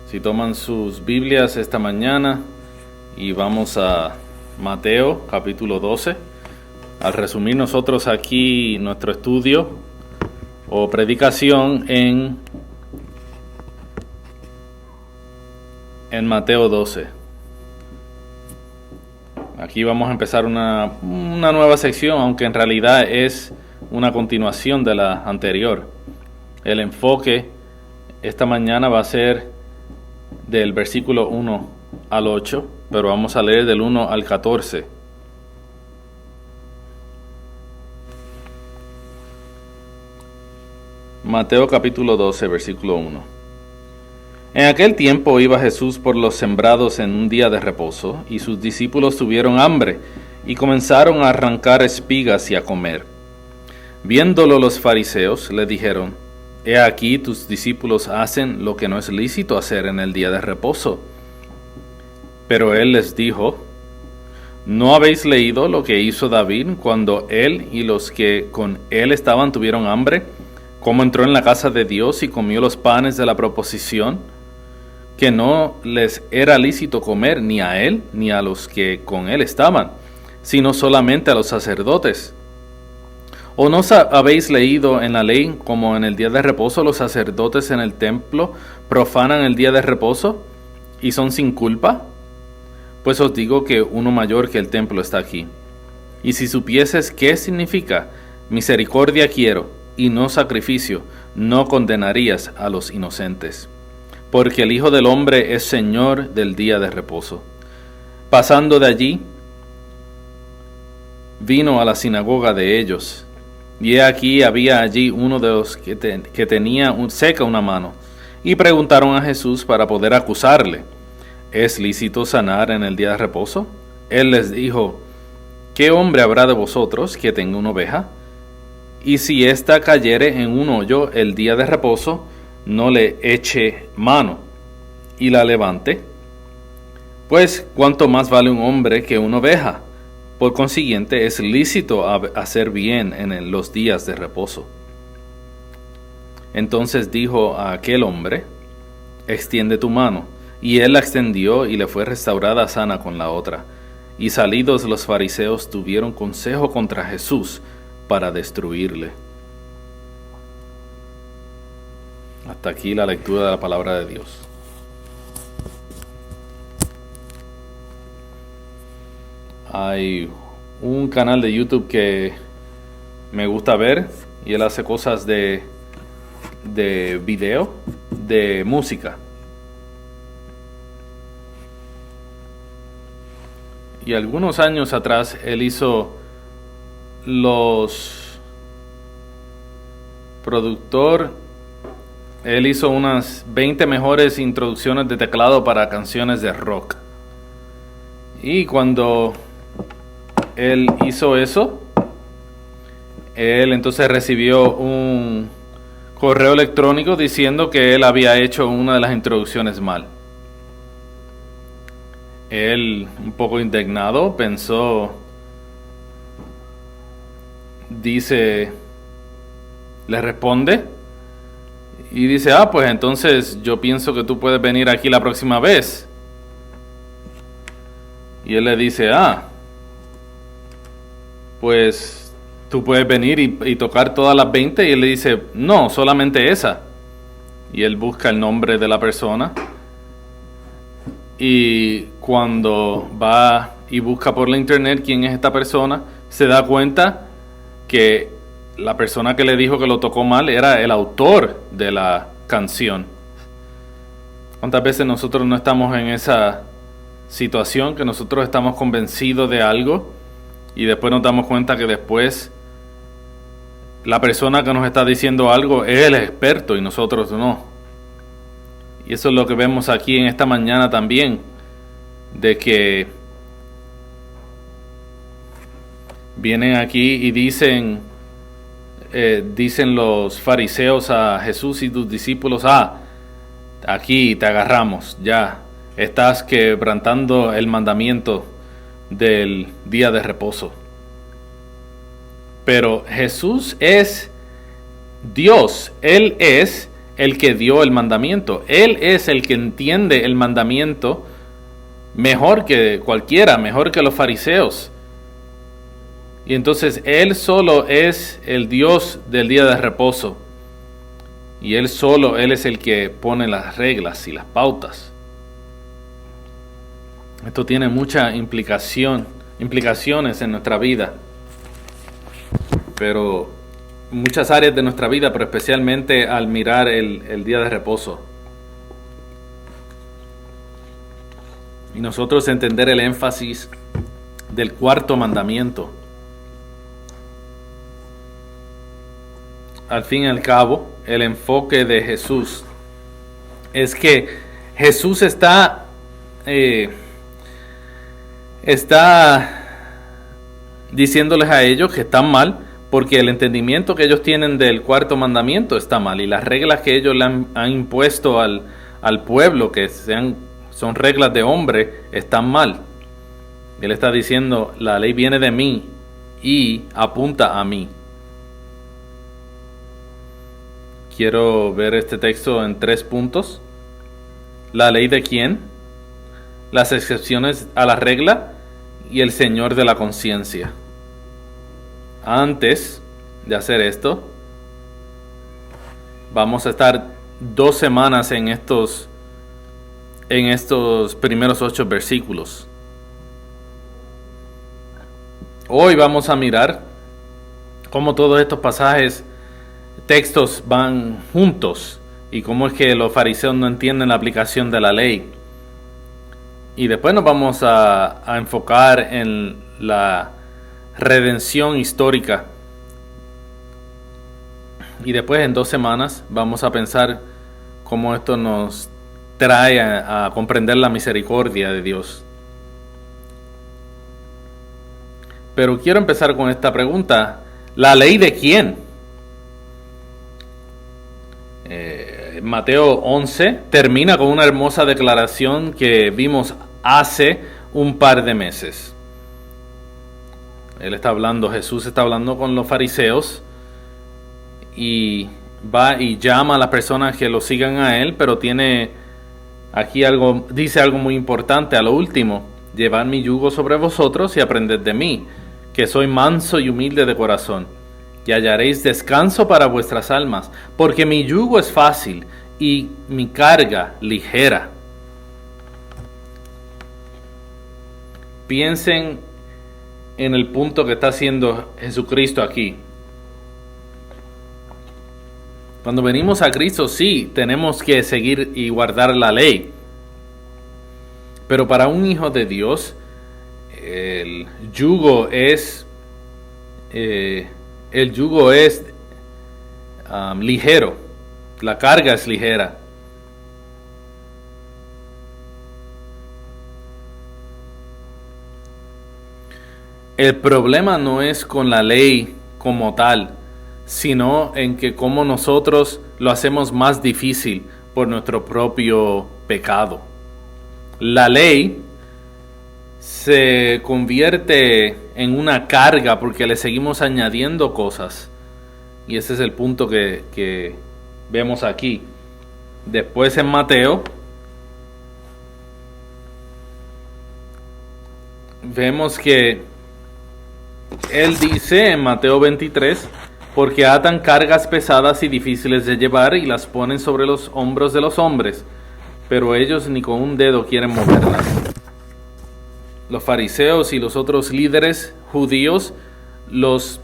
Si toman sus Biblias esta mañana y vamos a Mateo capítulo 12. Al resumir nosotros aquí nuestro estudio o predicación en Mateo 12. Aquí vamos a empezar una nueva sección, aunque en realidad es una continuación de la anterior. El enfoque esta mañana va a ser del versículo 1 al 8, pero vamos a leer del 1 al 14. Mateo capítulo 12, versículo 1. En aquel tiempo iba Jesús por los sembrados en un día de reposo, y sus discípulos tuvieron hambre, y comenzaron a arrancar espigas y a comer. Viéndolo los fariseos, le dijeron: He aquí tus discípulos hacen lo que no es lícito hacer en el día de reposo. Pero él les dijo: ¿No habéis leído lo que hizo David cuando él y los que con él estaban tuvieron hambre? ¿Cómo entró en la casa de Dios y comió los panes de la proposición, que no les era lícito comer ni a él ni a los que con él estaban, sino solamente a los sacerdotes? ¿O no habéis leído en la ley como en el día de reposo los sacerdotes en el templo profanan el día de reposo y son sin culpa? Pues os digo que uno mayor que el templo está aquí. Y si supieses qué significa misericordia quiero y no sacrificio, no condenarías a los inocentes, porque el Hijo del Hombre es Señor del día de reposo. Pasando de allí, vino a la sinagoga de ellos. Y he aquí había allí uno de los que tenía seca una mano, y preguntaron a Jesús para poder acusarle: ¿Es lícito sanar en el día de reposo? Él les dijo: ¿Qué hombre habrá de vosotros que tenga una oveja, y si ésta cayere en un hoyo el día de reposo, no le eche mano y la levante? Pues cuánto más vale un hombre que una oveja. Por consiguiente, es lícito hacer bien en los días de reposo. Entonces dijo a aquel hombre: extiende tu mano. Y él la extendió y le fue restaurada sana con la otra. Y salidos los fariseos tuvieron consejo contra Jesús para destruirle. Hasta aquí la lectura de la palabra de Dios. Hay un canal de YouTube que me gusta ver y él hace cosas de video, de música. Y algunos años atrás él hizo él hizo unas 20 mejores introducciones de teclado para canciones de rock. Y cuando él hizo eso, él entonces recibió un correo electrónico diciendo que él había hecho una de las introducciones mal. Él, un poco indignado, le responde y dice: pues entonces yo pienso que tú puedes venir aquí la próxima vez. Y él le dice: pues tú puedes venir y tocar todas las 20. Y él le dice: no, solamente esa. Y él busca el nombre de la persona. Y cuando va y busca por la internet quién es esta persona, se da cuenta que la persona que le dijo que lo tocó mal era el autor de la canción. ¿Cuántas veces nosotros no estamos en esa situación, que nosotros estamos convencidos de algo y después nos damos cuenta que después la persona que nos está diciendo algo es el experto y nosotros no? Y eso es lo que vemos aquí en esta mañana también, de que vienen aquí y dicen los fariseos a Jesús y sus discípulos: aquí te agarramos, ya estás quebrantando el mandamiento del día de reposo. Pero Jesús es Dios, Él es el que dio el mandamiento. Él es el que entiende el mandamiento mejor que cualquiera, mejor que los fariseos. Y entonces Él solo es el Dios del día de reposo. Y Él es el que pone las reglas y las pautas. Esto tiene mucha implicaciones en nuestra vida. Pero muchas áreas de nuestra vida, pero especialmente al mirar el día de reposo. Y nosotros entender el énfasis del cuarto mandamiento. Al fin y al cabo, el enfoque de Jesús es que Jesús está diciéndoles a ellos que están mal, porque el entendimiento que ellos tienen del cuarto mandamiento está mal, y las reglas que ellos le han impuesto al pueblo, que son reglas de hombre, están mal. Él está diciendo, la ley viene de mí y apunta a mí. Quiero ver este texto en 3 puntos. ¿La ley de quién? Las excepciones a la regla y el Señor de la conciencia. Antes de hacer esto, vamos a estar 2 semanas en estos primeros 8 versículos. Hoy vamos a mirar cómo todos estos textos van juntos y cómo es que los fariseos no entienden la aplicación de la ley. Y después nos vamos a enfocar en la redención histórica. Y después en 2 semanas vamos a pensar cómo esto nos trae a comprender la misericordia de Dios. Pero quiero empezar con esta pregunta. ¿La ley de quién? Mateo 11 termina con una hermosa declaración que vimos hace un par de meses. Jesús está hablando con los fariseos y va y llama a las personas que lo sigan a él, pero dice algo muy importante a lo último: llevad mi yugo sobre vosotros y aprended de mí, que soy manso y humilde de corazón, y hallaréis descanso para vuestras almas, porque mi yugo es fácil y mi carga ligera. Piensen en el punto que está haciendo Jesucristo aquí. Cuando venimos a Cristo, sí, tenemos que seguir y guardar la ley. Pero para un hijo de Dios, el yugo es ligero, la carga es ligera. El problema no es con la ley como tal, sino en que como nosotros lo hacemos más difícil por nuestro propio pecado. La ley se convierte en una carga porque le seguimos añadiendo cosas. Y ese es el punto que vemos aquí. Después en Mateo vemos que él dice en Mateo 23, porque atan cargas pesadas y difíciles de llevar y las ponen sobre los hombros de los hombres, pero ellos ni con un dedo quieren moverlas. Los fariseos y los otros líderes judíos, los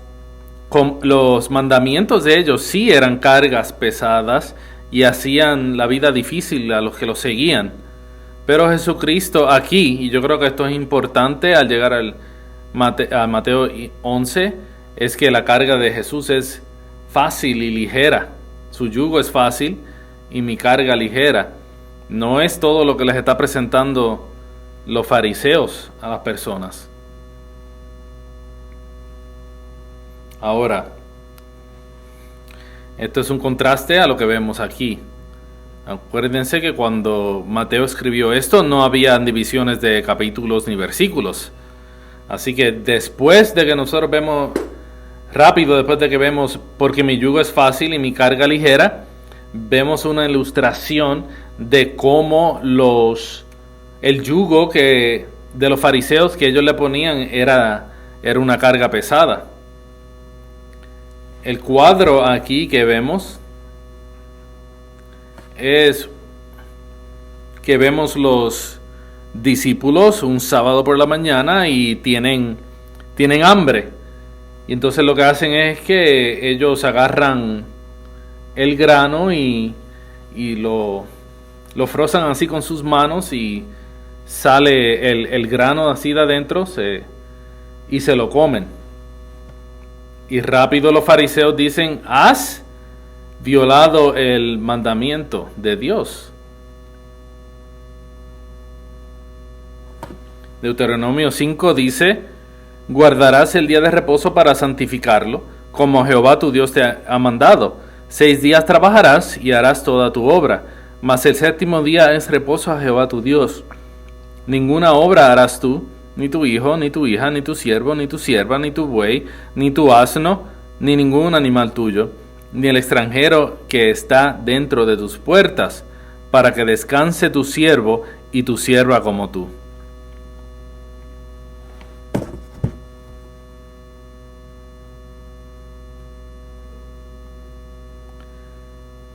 mandamientos de ellos sí eran cargas pesadas y hacían la vida difícil a los que los seguían. Pero Jesucristo aquí, y yo creo que esto es importante al llegar a Mateo 11, es que la carga de Jesús es fácil y ligera. Su yugo es fácil y mi carga ligera. No es todo lo que les está presentando los fariseos a las personas. Ahora, esto es un contraste a lo que vemos aquí. Acuérdense que cuando Mateo escribió esto no había divisiones de capítulos ni versículos. Así que después de que nosotros vemos, porque mi yugo es fácil y mi carga ligera, vemos una ilustración de cómo el yugo de los fariseos que ellos le ponían era una carga pesada. El cuadro aquí que vemos es que vemos los discípulos un sábado por la mañana y tienen hambre. Y entonces lo que hacen es que ellos agarran el grano y lo frozan así con sus manos y sale el grano así de adentro y se lo comen. Y rápido los fariseos dicen: has violado el mandamiento de Dios. Deuteronomio 5 dice: guardarás el día de reposo para santificarlo, como Jehová tu Dios te ha mandado. 6 días trabajarás y harás toda tu obra, mas el séptimo día es reposo a Jehová tu Dios. Ninguna obra harás tú, ni tu hijo, ni tu hija, ni tu siervo, ni tu sierva, ni tu buey, ni tu asno, ni ningún animal tuyo, ni el extranjero que está dentro de tus puertas, para que descanse tu siervo y tu sierva como tú.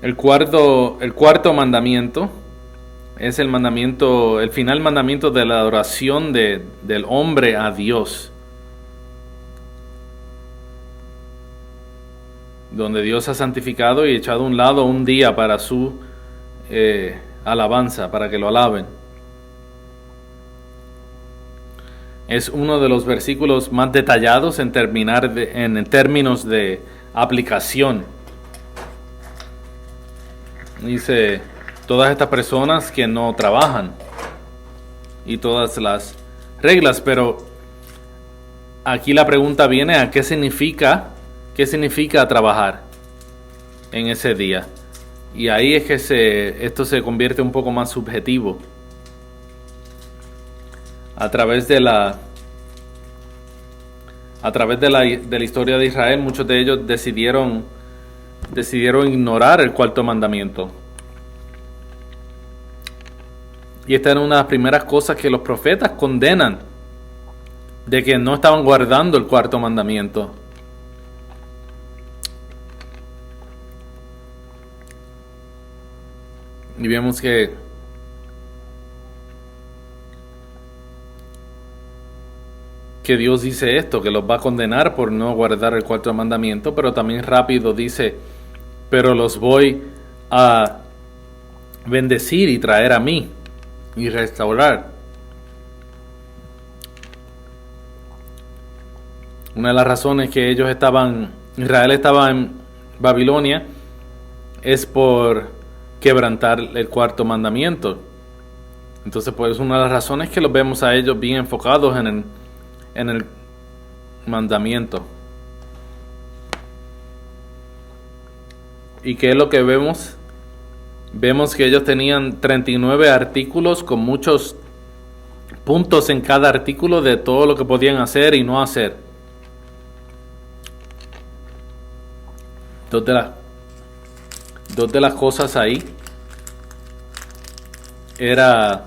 El cuarto mandamiento es el final mandamiento de la adoración del hombre a Dios, donde Dios ha santificado y echado a un lado un día para su alabanza, para que lo alaben. Es uno de los versículos más detallados en términos de aplicación. Dice: todas estas personas que no trabajan, y todas las reglas. Pero aquí la pregunta viene a qué significa trabajar en ese día. Y ahí es que esto se convierte un poco más subjetivo. A través de la historia de Israel, muchos de ellos decidieron ignorar el cuarto mandamiento. Y esta era una de las primeras cosas que los profetas condenan, de que no estaban guardando el cuarto mandamiento. Y vemos que Dios dice esto, que los va a condenar por no guardar el cuarto mandamiento, pero también rápido dice: pero los voy a bendecir y traer a mí y restaurar. Una de las razones que Israel estaba en Babilonia es por quebrantar el cuarto mandamiento. Entonces, pues, una de las razones que los vemos a ellos bien enfocados en el mandamiento. ¿Y qué es lo que vemos? Vemos que ellos tenían 39 artículos con muchos puntos en cada artículo de todo lo que podían hacer y no hacer. Dos de las cosas ahí era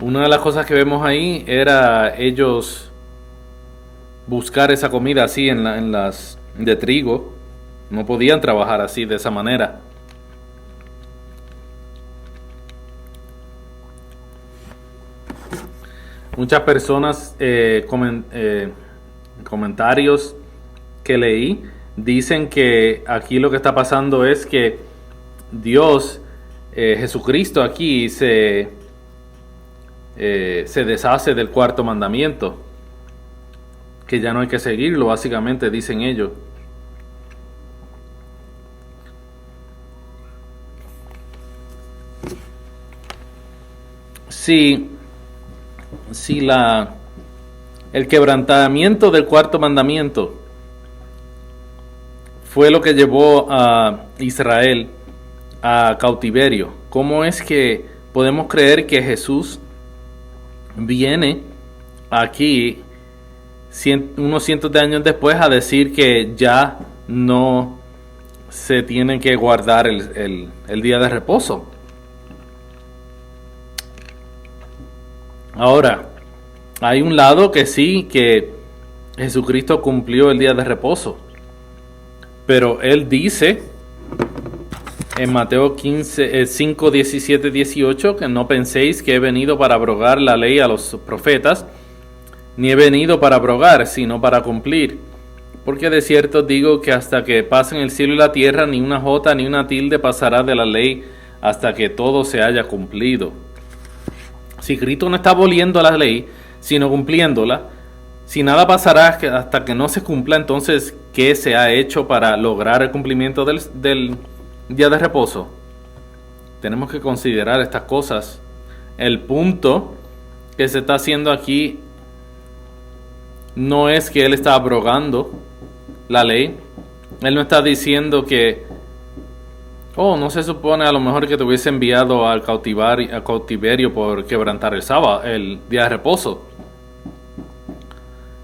una de las cosas que vemos ahí era ellos buscar esa comida así en las de trigo. No podían trabajar así, de esa manera. Muchas personas, comentarios que leí, dicen que aquí lo que está pasando es que Dios, Jesucristo aquí se deshace del cuarto mandamiento, que ya no hay que seguirlo, básicamente dicen ellos. Si el quebrantamiento del cuarto mandamiento fue lo que llevó a Israel a cautiverio, ¿cómo es que podemos creer que Jesús viene aquí unos cientos de años después a decir que ya no se tiene que guardar el día de reposo. Ahora, hay un lado que sí, que Jesucristo cumplió el día de reposo. Pero Él dice en Mateo 5, 17, 18, que no penséis que he venido para abrogar la ley a los profetas, ni he venido para abrogar, sino para cumplir. Porque de cierto digo que hasta que pasen el cielo y la tierra, ni una jota ni una tilde pasará de la ley hasta que todo se haya cumplido. Si Cristo no está aboliendo la ley, sino cumpliéndola, si nada pasará hasta que no se cumpla, entonces, ¿qué se ha hecho para lograr el cumplimiento del día de reposo? Tenemos que considerar estas cosas. El punto que se está haciendo aquí no es que Él está abrogando la ley. Él no está diciendo que, no se supone a lo mejor que te hubiese enviado al cautiverio por quebrantar el sábado, el día de reposo.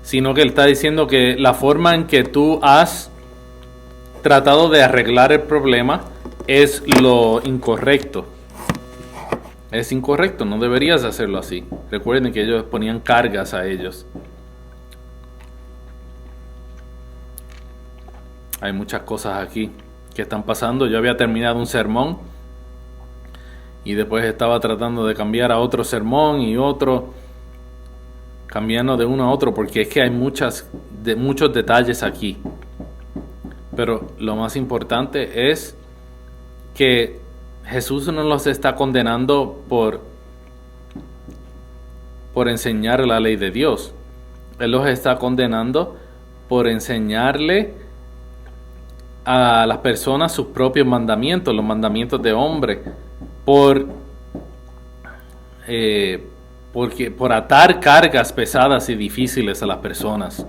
Sino que Él está diciendo que la forma en que tú has tratado de arreglar el problema es lo incorrecto. Es incorrecto, no deberías hacerlo así. Recuerden que ellos ponían cargas a ellos. Hay muchas cosas aquí que están pasando. Yo había terminado un sermón y después estaba tratando de cambiar a otro sermón y otro, cambiando de uno a otro, porque es que hay muchos detalles aquí. Pero lo más importante es que Jesús no los está condenando por enseñar la ley de Dios. Él los está condenando por enseñarle a las personas sus propios mandamientos, los mandamientos de hombre, por atar cargas pesadas y difíciles a las personas.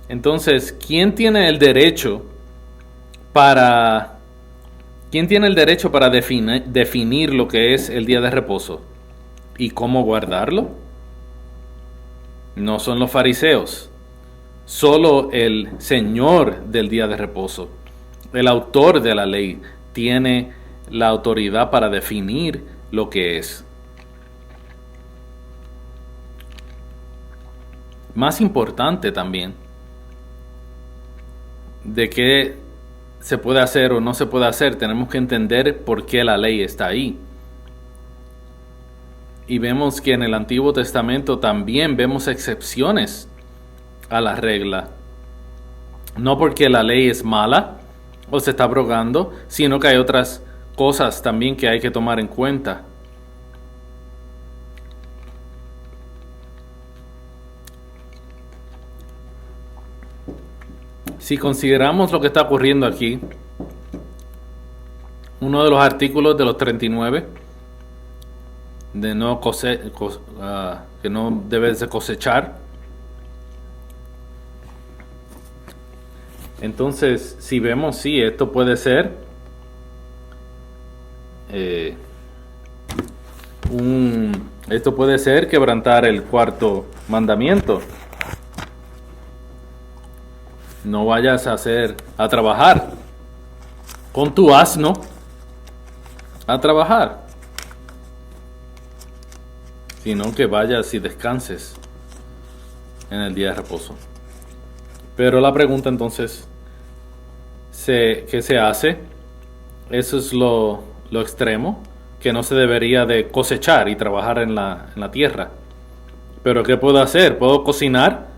Entonces, ¿quién tiene el derecho para definir lo que es el día de reposo y cómo guardarlo? No son los fariseos. Solo el Señor del día de reposo, el autor de la ley, tiene la autoridad para definir lo que es. Más importante también, de qué se puede hacer o no se puede hacer, tenemos que entender por qué la ley está ahí. Y vemos que en el Antiguo Testamento también vemos excepciones a la regla. No porque la ley es mala o se está abrogando, sino que hay otras cosas también que hay que tomar en cuenta. Si consideramos lo que está ocurriendo aquí, uno de los artículos de los 39 de que no debes de cosechar. Entonces, si vemos, sí, esto puede ser quebrantar el cuarto mandamiento. No vayas a trabajar con tu asno a trabajar, sino que vayas y descanses en el día de reposo. Pero la pregunta entonces, ¿qué se hace? Eso es lo extremo, que no se debería de cosechar y trabajar en la tierra. Pero ¿qué puedo hacer? ¿Puedo cocinar?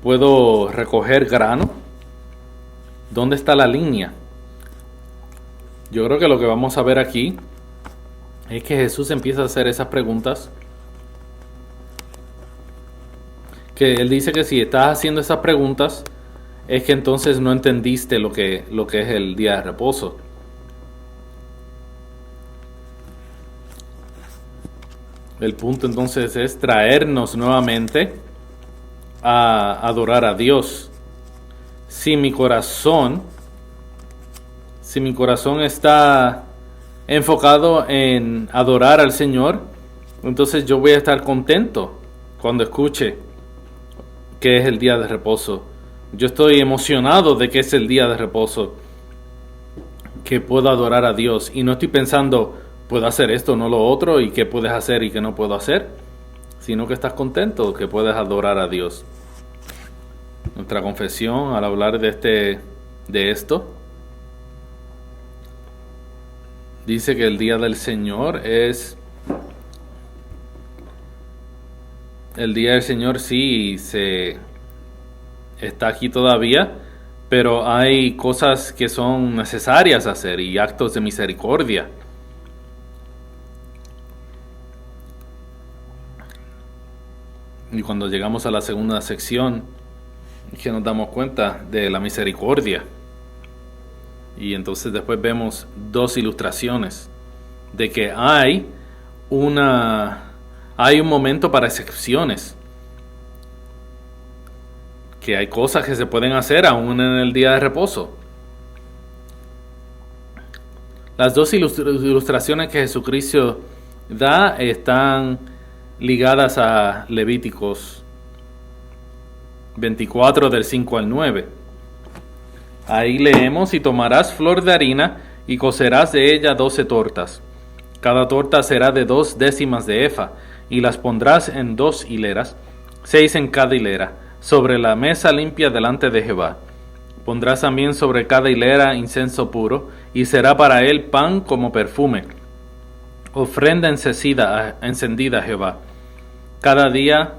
¿Puedo recoger grano? ¿Dónde está la línea? Yo creo que lo que vamos a ver aquí es que Jesús empieza a hacer esas preguntas. Que Él dice que si estás haciendo esas preguntas, es que entonces no entendiste lo que es el día de reposo. El punto entonces es traernos nuevamente a adorar a Dios. Si mi corazón está enfocado en adorar al Señor, entonces yo voy a estar contento cuando escuche que es el día de reposo. Yo estoy emocionado de que es el día de reposo, que puedo adorar a Dios. Y no estoy pensando, puedo hacer esto, no lo otro, y qué puedes hacer y qué no puedo hacer, sino que estás contento que puedes adorar a Dios. Nuestra confesión al hablar de esto dice que el día del Señor es el día del Señor, sí, se está aquí todavía, pero hay cosas que son necesarias hacer y actos de misericordia. Y cuando llegamos a la segunda sección, que nos damos cuenta de la misericordia. Y entonces después vemos dos ilustraciones de que hay un momento para excepciones, que hay cosas que se pueden hacer aún en el día de reposo. Las dos ilustraciones que Jesucristo da están ligadas a Levíticos 24 del 5 al 9. Ahí leemos: y tomarás flor de harina y cocerás de ella 12 tortas. Cada torta será de 2 décimas de efa, y las pondrás en 2 hileras, 6 en cada hilera, sobre la mesa limpia delante de Jehová. Pondrás también sobre cada hilera incienso puro, y será para él pan como perfume, ofrenda encendida a Jehová. Cada día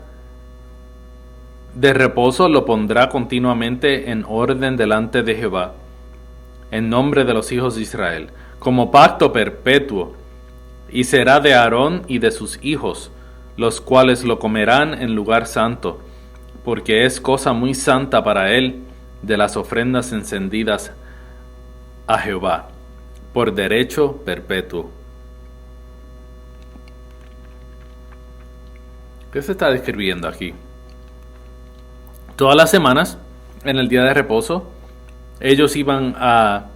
de reposo lo pondrá continuamente en orden delante de Jehová, en nombre de los hijos de Israel, como pacto perpetuo, y será de Aarón y de sus hijos, los cuales lo comerán en lugar santo, porque es cosa muy santa para él, de las ofrendas encendidas a Jehová, por derecho perpetuo. ¿Qué se está describiendo aquí? Todas las semanas, en el día de reposo, ellos iban a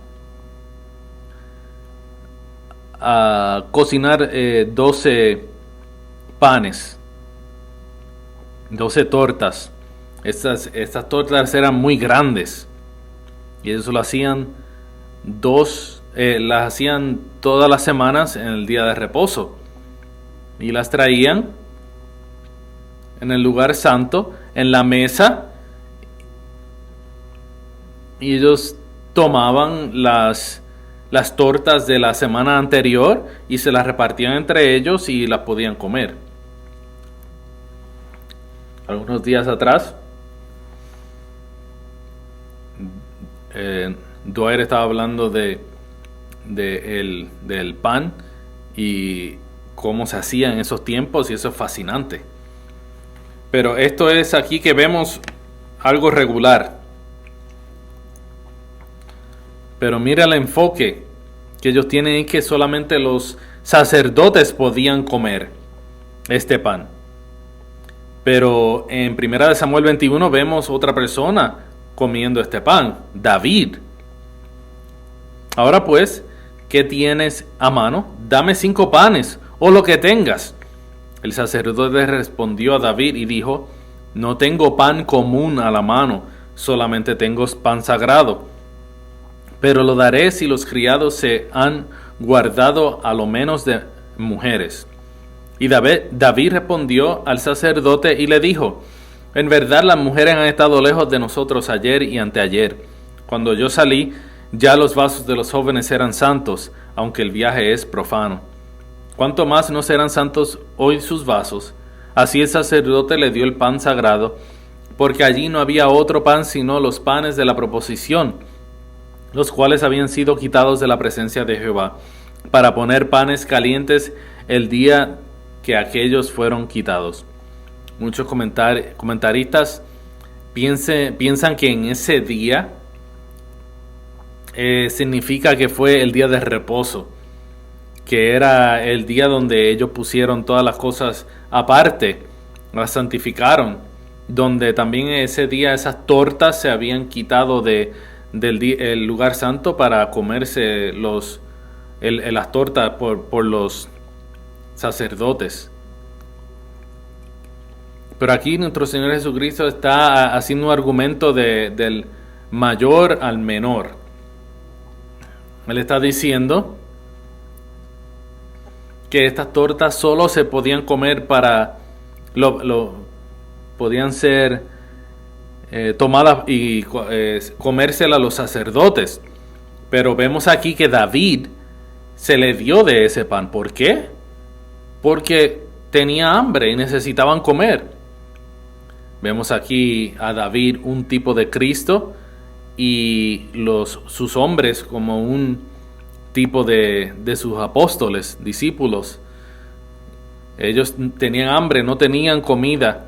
cocinar 12 panes, 12 tortas. Estas tortas eran muy grandes, y eso lo hacían las hacían todas las semanas en el día de reposo, y las traían en el lugar santo, en la mesa, y ellos tomaban las tortas de la semana anterior y se las repartían entre ellos y las podían comer. Algunos días atrás, Dwyer estaba hablando del pan y cómo se hacía en esos tiempos, y eso es fascinante. Pero esto es aquí que vemos algo regular. Pero mira el enfoque que ellos tienen, es que solamente los sacerdotes podían comer este pan. Pero en 1 Samuel 21 vemos otra persona comiendo este pan, David. Ahora pues, ¿qué tienes a mano? Dame 5 panes, o lo que tengas. El sacerdote respondió a David y dijo: no tengo pan común a la mano, solamente tengo pan sagrado. Pero lo daré si los criados se han guardado a lo menos de mujeres. Y David respondió al sacerdote y le dijo: en verdad las mujeres han estado lejos de nosotros ayer y anteayer. Cuando yo salí, ya los vasos de los jóvenes eran santos, aunque el viaje es profano. ¿Cuánto más no serán santos hoy sus vasos? Así el sacerdote le dio el pan sagrado, porque allí no había otro pan sino los panes de la proposición, los cuales habían sido quitados de la presencia de Jehová, para poner panes calientes el día que aquellos fueron quitados. Muchos comentaristas piensan que en ese día significa que fue el día de reposo, que era el día donde ellos pusieron todas las cosas aparte, las santificaron, donde también ese día esas tortas se habían quitado del lugar santo para comerse las tortas por los sacerdotes. Pero aquí nuestro Señor Jesucristo está haciendo un argumento del mayor al menor. Él está diciendo que estas tortas solo se podían comer podían ser tomadas y comérselas los sacerdotes. Pero vemos aquí que David se le dio de ese pan. ¿Por qué? Porque tenía hambre y necesitaban comer. Vemos aquí a David un tipo de Cristo y sus hombres como un tipo de sus apóstoles, discípulos. Ellos tenían hambre, no tenían comida.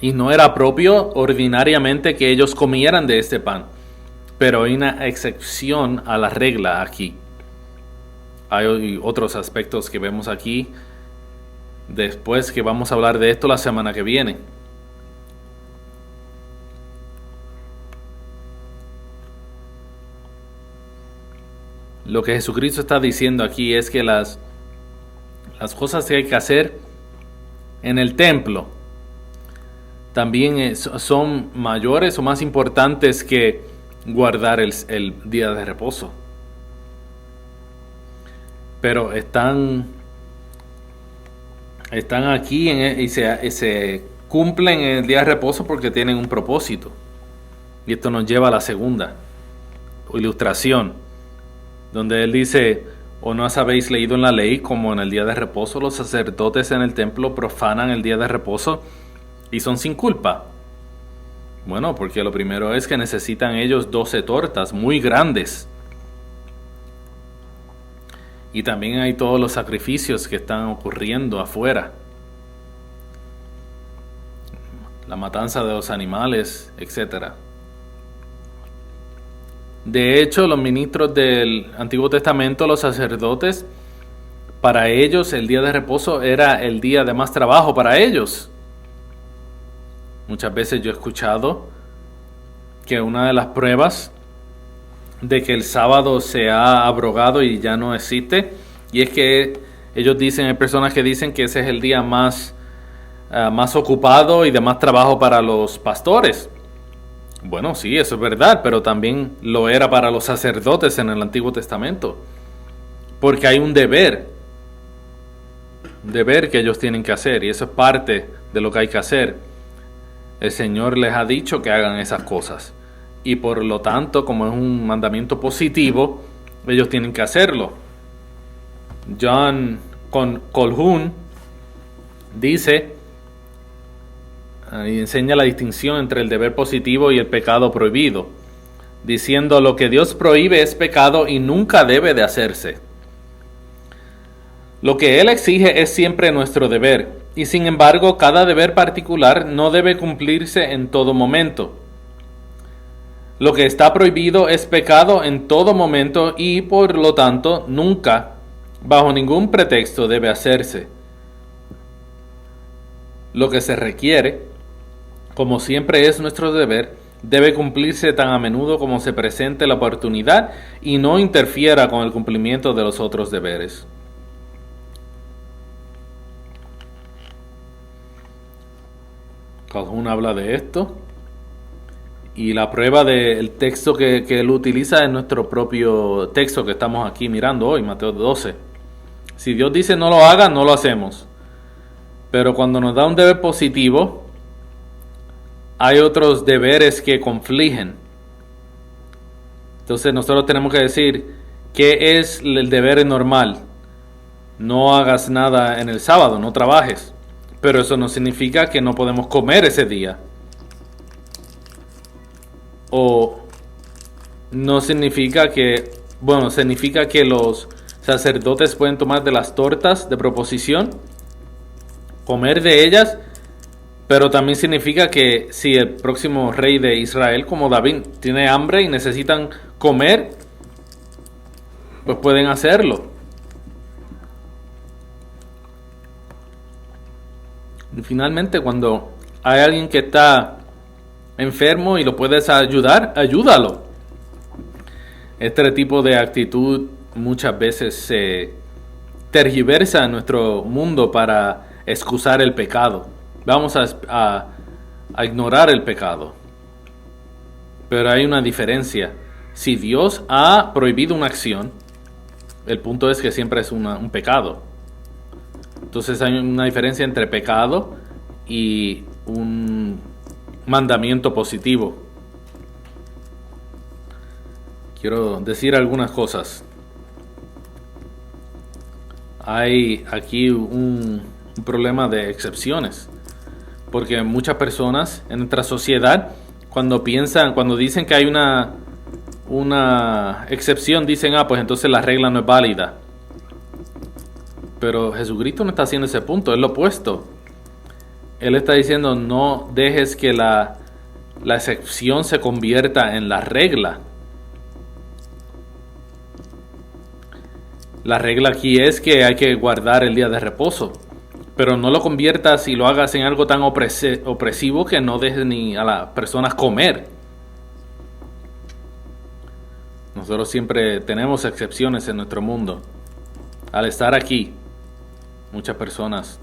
Y no era propio ordinariamente que ellos comieran de este pan. Pero hay una excepción a la regla aquí. Hay otros aspectos que vemos aquí. Después que vamos a hablar de esto la semana que viene. Lo que Jesucristo está diciendo aquí es que las cosas que hay que hacer en el templo también son mayores o más importantes que guardar el día de reposo. Pero están aquí y se cumplen en el día de reposo porque tienen un propósito. Y esto nos lleva a la segunda ilustración, donde él dice: ¿o no habéis leído en la ley como en el día de reposo los sacerdotes en el templo profanan el día de reposo y son sin culpa? Bueno, porque lo primero es que necesitan ellos 12 tortas muy grandes. Y también hay todos los sacrificios que están ocurriendo afuera. La matanza de los animales, etc. De hecho, los ministros del Antiguo Testamento, los sacerdotes, para ellos el día de reposo era el día de más trabajo para ellos. Muchas veces yo he escuchado que una de las pruebas de que el sábado se ha abrogado y ya no existe, y es que ellos dicen, hay personas que dicen que ese es el día más ocupado y de más trabajo para los pastores. Bueno, sí, eso es verdad, pero también lo era para los sacerdotes en el Antiguo Testamento, porque hay un deber que ellos tienen que hacer, y eso es parte de lo que hay que hacer. El Señor les ha dicho que hagan esas cosas, y por lo tanto, como es un mandamiento positivo, ellos tienen que hacerlo. John Calhoun dice y enseña la distinción entre el deber positivo y el pecado prohibido, diciendo: lo que Dios prohíbe es pecado y nunca debe de hacerse. Lo que Él exige es siempre nuestro deber, y sin embargo cada deber particular no debe cumplirse en todo momento. Lo que está prohibido es pecado en todo momento y por lo tanto nunca, bajo ningún pretexto, debe hacerse. Lo que se requiere, como siempre es nuestro deber, debe cumplirse tan a menudo como se presente la oportunidad y no interfiera con el cumplimiento de los otros deberes. Calhoun habla de esto, y la prueba del texto que él utiliza es nuestro propio texto que estamos aquí mirando hoy, Mateo 12. Si Dios dice no lo haga, no lo hacemos. Pero cuando nos da un deber positivo, hay otros deberes que confligen. Entonces nosotros tenemos que decir, ¿qué es el deber normal? No hagas nada en el sábado, no trabajes. Pero eso no significa que no podemos comer ese día. O no significa que, bueno, significa que los sacerdotes pueden tomar de las tortas de proposición, comer de ellas, pero también significa que si el próximo rey de Israel, como David, tiene hambre y necesitan comer, pues pueden hacerlo. Y finalmente, cuando hay alguien que está enfermo y lo puedes ayudar, ayúdalo. Este tipo de actitud muchas veces se tergiversa en nuestro mundo para excusar el pecado. vamos a ignorar el pecado. Pero hay una diferencia. Si Dios ha prohibido una acción, el punto es que siempre es un pecado. Entonces hay una diferencia entre pecado y un mandamiento positivo. Quiero decir algunas cosas. Hay aquí un problema de excepciones, porque muchas personas en nuestra sociedad, cuando dicen que hay una excepción, dicen, pues entonces la regla no es válida. Pero Jesucristo no está haciendo ese punto, es lo opuesto. Él está diciendo, no dejes que la excepción se convierta en la regla. La regla aquí es que hay que guardar el día de reposo, pero no lo conviertas y lo hagas en algo tan opresivo que no dejes ni a las personas comer. Nosotros siempre tenemos excepciones en nuestro mundo. Al estar aquí, muchas personas,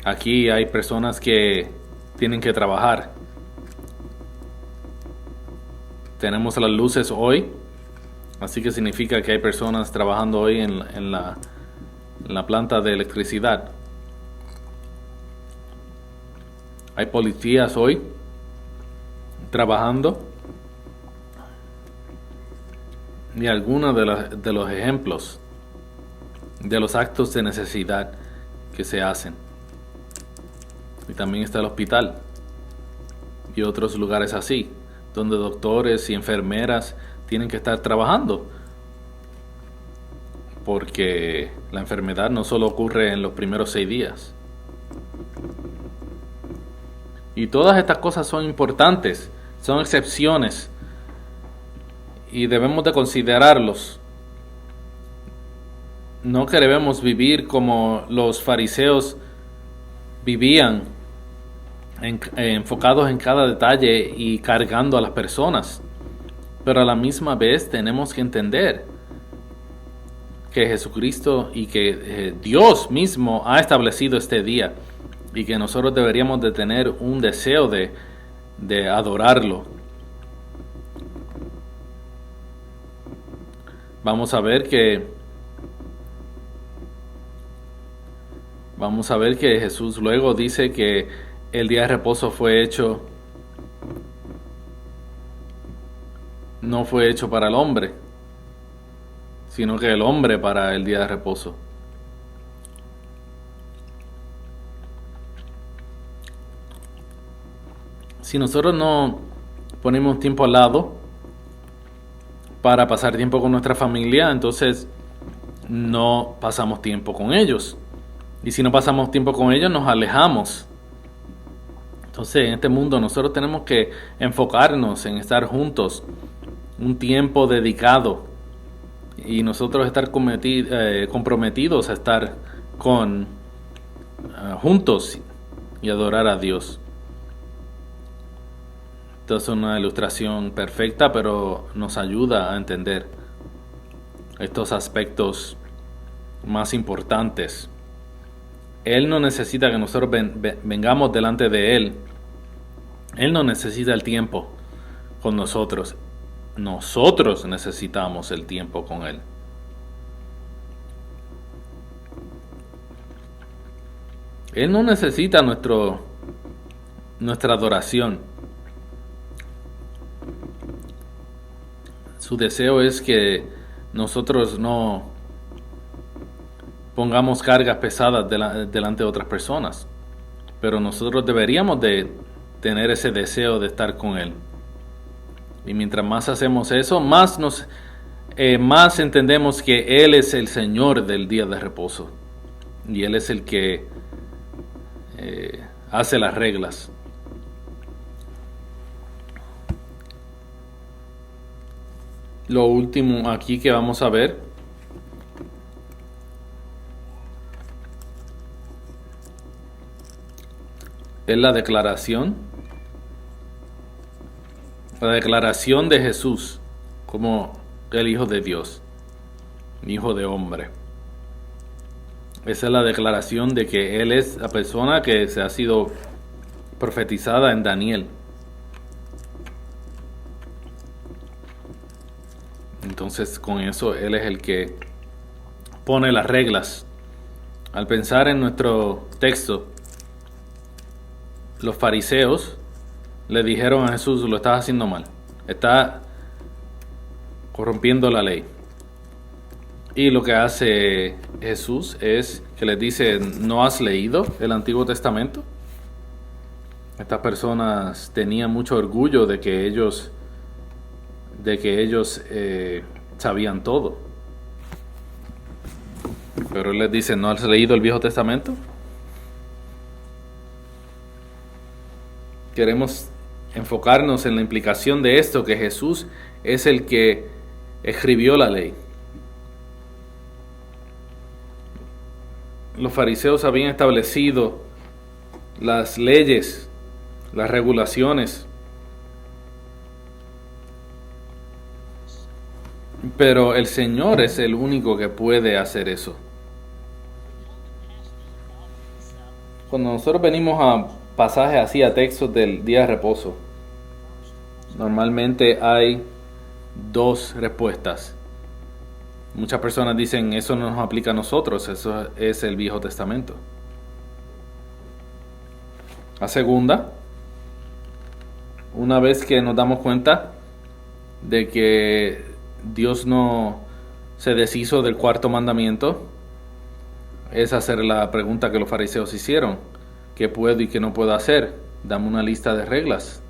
aquí hay personas que tienen que trabajar. Tenemos las luces hoy, así que significa que hay personas trabajando hoy en la planta de electricidad. Hay policías hoy trabajando. Y algunos de los ejemplos de los actos de necesidad que se hacen. Y también está el hospital y otros lugares así, donde doctores y enfermeras tienen que estar trabajando, porque la enfermedad no solo ocurre en los primeros 6 días. Y todas estas cosas son importantes, son excepciones, y debemos de considerarlos. No queremos vivir como los fariseos vivían, enfocados en cada detalle y cargando a las personas. Pero a la misma vez tenemos que entender que Jesucristo y que Dios mismo ha establecido este día, y que nosotros deberíamos de tener un deseo de adorarlo. Vamos a ver que Jesús luego dice que el día de reposo no fue hecho para el hombre, sino que el hombre para el día de reposo. Si nosotros no ponemos tiempo al lado para pasar tiempo con nuestra familia, entonces no pasamos tiempo con ellos. Y si no pasamos tiempo con ellos, nos alejamos. Entonces, en este mundo nosotros tenemos que enfocarnos en estar juntos, un tiempo dedicado, y nosotros estar comprometidos a estar juntos y adorar a Dios. Esto es una ilustración perfecta, pero nos ayuda a entender estos aspectos más importantes. Él no necesita que nosotros vengamos delante de Él. Él no necesita el tiempo con nosotros. Nosotros necesitamos el tiempo con Él. Él no necesita nuestra adoración. Su deseo es que nosotros no pongamos cargas pesadas delante de otras personas, pero nosotros deberíamos de tener ese deseo de estar con Él. Y mientras más hacemos eso, más entendemos que Él es el Señor del día de reposo, y Él es el que hace las reglas. Lo último aquí que vamos a ver es la declaración de Jesús como el Hijo de Dios, Hijo de hombre. Esa es la declaración de que Él es la persona que se ha sido profetizada en Daniel. Entonces, con eso, Él es el que pone las reglas. Al pensar en nuestro texto, los fariseos le dijeron a Jesús: lo estás haciendo mal, estás corrompiendo la ley. Y lo que hace Jesús es que les dice: ¿no has leído el Antiguo Testamento? Estas personas tenían mucho orgullo de que ellos sabían todo. Pero Él les dice: ¿no has leído el Viejo Testamento? Queremos enfocarnos en la implicación de esto, que Jesús es el que escribió la ley. Los fariseos habían establecido las leyes, las regulaciones, pero el Señor es el único que puede hacer eso. Cuando nosotros venimos a pasajes así, a textos del día de reposo, normalmente hay dos respuestas. Muchas personas dicen: eso no nos aplica a nosotros, eso es el Viejo Testamento. La segunda, una vez que nos damos cuenta de que Dios no se deshizo del cuarto mandamiento, es hacer la pregunta que los fariseos hicieron: ¿qué puedo y qué no puedo hacer? Dame una lista de reglas.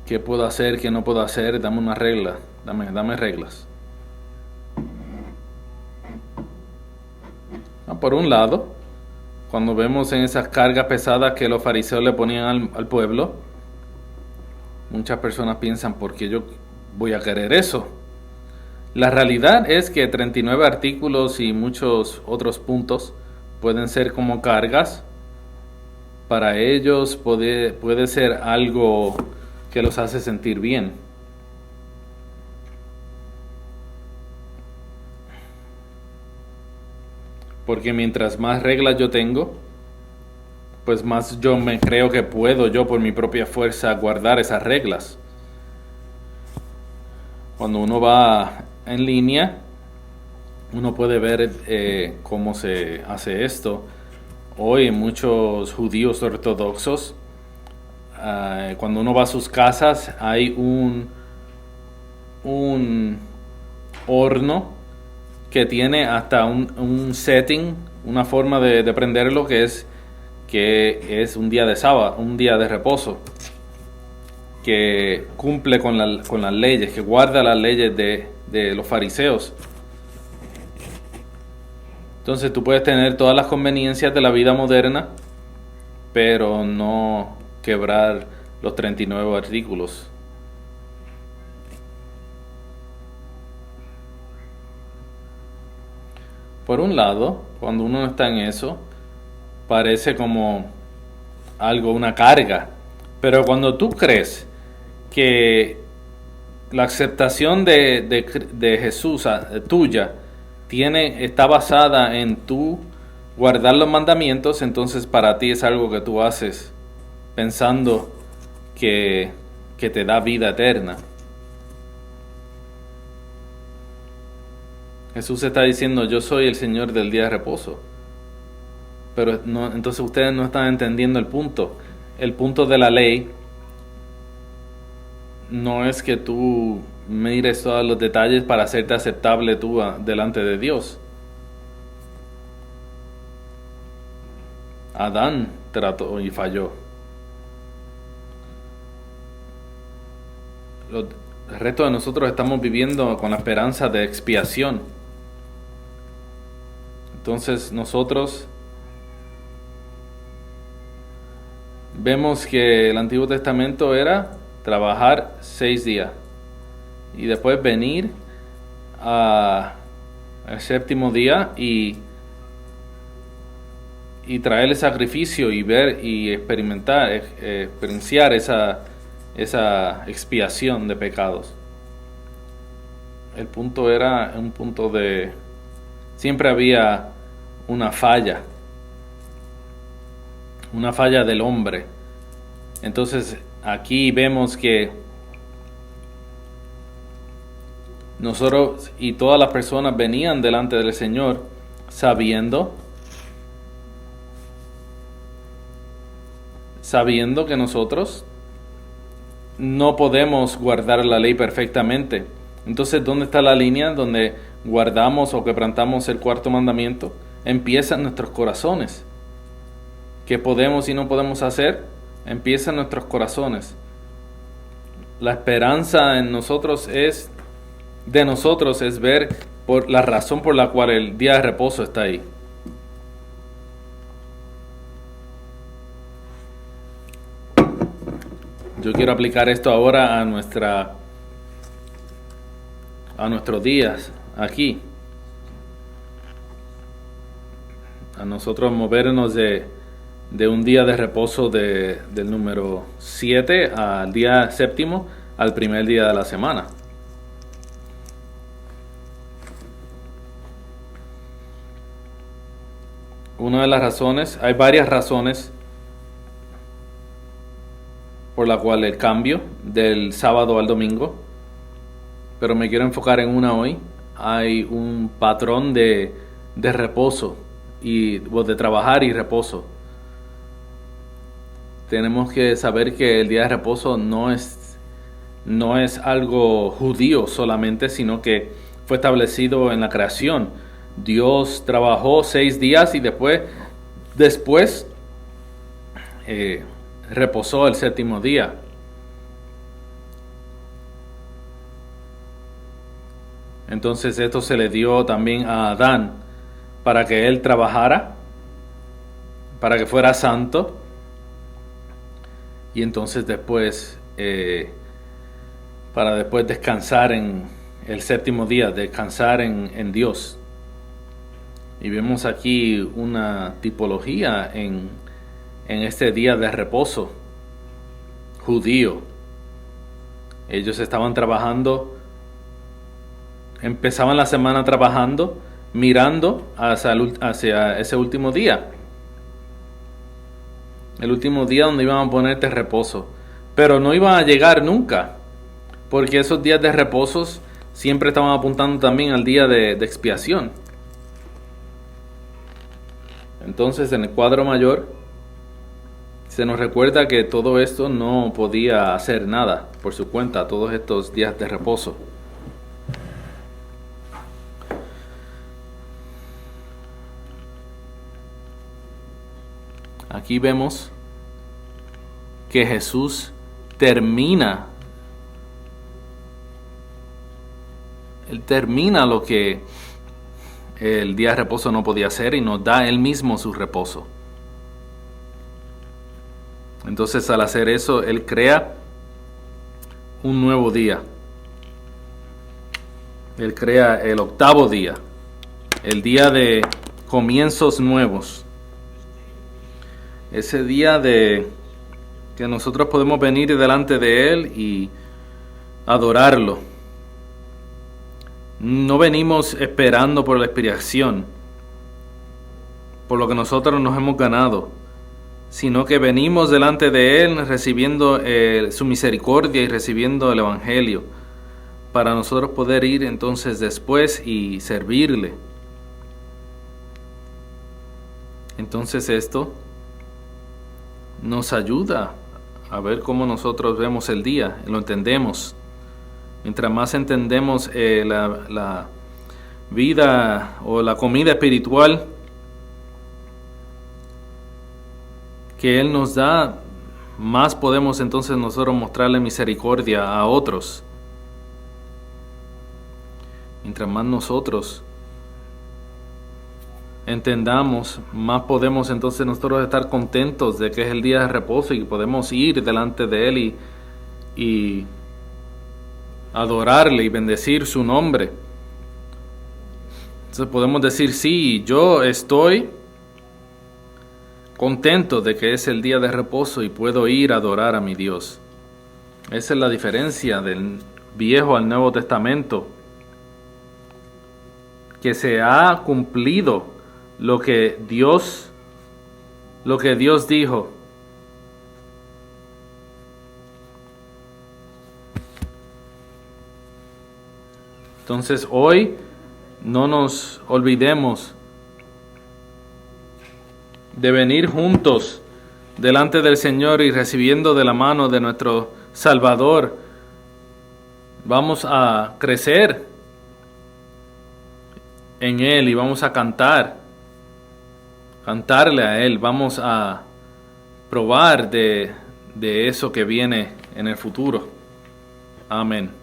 ¿Qué puedo hacer, qué no puedo hacer? Dame una regla, dame reglas. Por un lado, cuando vemos en esas cargas pesadas que los fariseos le ponían al pueblo, muchas personas piensan: ¿por qué yo voy a querer eso? La realidad es que 39 artículos y muchos otros puntos pueden ser como cargas. Para ellos puede ser algo que los hace sentir bien. Porque mientras más reglas yo tengo, pues más yo me creo que puedo yo por mi propia fuerza guardar esas reglas. Cuando uno va en línea, uno puede ver cómo se hace esto. Hoy muchos judíos ortodoxos, cuando uno va a sus casas, hay un horno que tiene hasta un setting, una forma de prenderlo que es un día de sábado, un día de reposo, que cumple con las leyes, que guarda las leyes de los fariseos. Entonces tú puedes tener todas las conveniencias de la vida moderna, pero no quebrar los 39 artículos. Por un lado, cuando uno está en eso, parece como algo, una carga. Pero cuando tú crees que la aceptación de Jesús tuya está basada en tú guardar los mandamientos, entonces para ti es algo que tú haces pensando que te da vida eterna. Jesús está diciendo: yo soy el Señor del día de reposo. Pero no, entonces ustedes no están entendiendo el punto. El punto de la ley no es que tú mires todos los detalles para hacerte aceptable tú delante de Dios. Adán trató y falló. El resto de nosotros estamos viviendo con la esperanza de expiación. Entonces nosotros vemos que el Antiguo Testamento era trabajar 6 días y después venir al séptimo día y traer el sacrificio y ver y experienciar esa expiación de pecados. El punto era un punto de Siempre había una falla del hombre. Entonces aquí vemos que nosotros y todas las personas venían delante del Señor sabiendo que nosotros no podemos guardar la ley perfectamente. Entonces, ¿dónde está la línea donde guardamos o quebrantamos el cuarto mandamiento? Empieza en nuestros corazones. ¿Qué podemos y no podemos hacer? Empieza en nuestros corazones. La esperanza en nosotros es ver por la razón por la cual el día de reposo está ahí. Yo quiero aplicar esto ahora a nuestros días aquí. A nosotros movernos de un día de reposo del número 7 al día séptimo, al primer día de la semana. Una de las razones, hay varias razones por la cual el cambio del sábado al domingo, pero me quiero enfocar en una hoy. Hay un patrón de reposo y de trabajar y reposo. Tenemos que saber que el día de reposo no es algo judío solamente, sino que fue establecido en la creación. Dios trabajó 6 días y después reposó el séptimo día. Entonces esto se le dio también a Adán para que él trabajara, para que fuera santo, y entonces después para después descansar en el séptimo día, descansar en Dios. Y vemos aquí una tipología en este día de reposo judío. Ellos estaban trabajando, empezaban la semana trabajando, mirando hacia ese último día. El último día donde iban a ponerte reposo. Pero no iban a llegar nunca, porque esos días de reposos siempre estaban apuntando también al día de expiación. Entonces, en el cuadro mayor se nos recuerda que todo esto no podía hacer nada por su cuenta, todos estos días de reposo. Aquí vemos que Jesús termina lo que el día de reposo no podía hacer y nos da Él mismo su reposo. Entonces, al hacer eso, Él crea un nuevo día. Él crea el octavo día, el día de comienzos nuevos. Ese día de que nosotros podemos venir delante de Él y adorarlo. No venimos esperando por la expiación, por lo que nosotros nos hemos ganado, sino que venimos delante de Él recibiendo su misericordia y recibiendo el Evangelio, para nosotros poder ir entonces después y servirle. Entonces esto nos ayuda a ver cómo nosotros vemos el día, lo entendemos. Mientras más entendemos la vida o la comida espiritual que Él nos da, más podemos entonces nosotros mostrarle misericordia a otros. Mientras más nosotros entendamos, más podemos entonces nosotros estar contentos de que es el día de reposo y podemos ir delante de Él y adorarle y bendecir su nombre. Entonces podemos decir, sí, yo estoy contento de que es el día de reposo y puedo ir a adorar a mi Dios. Esa es la diferencia del Viejo al Nuevo Testamento. que se ha cumplido lo que Dios dijo. Entonces hoy no nos olvidemos de venir juntos delante del Señor y recibiendo de la mano de nuestro Salvador. Vamos a crecer en Él y vamos a cantarle a Él. Vamos a probar de eso que viene en el futuro. Amén.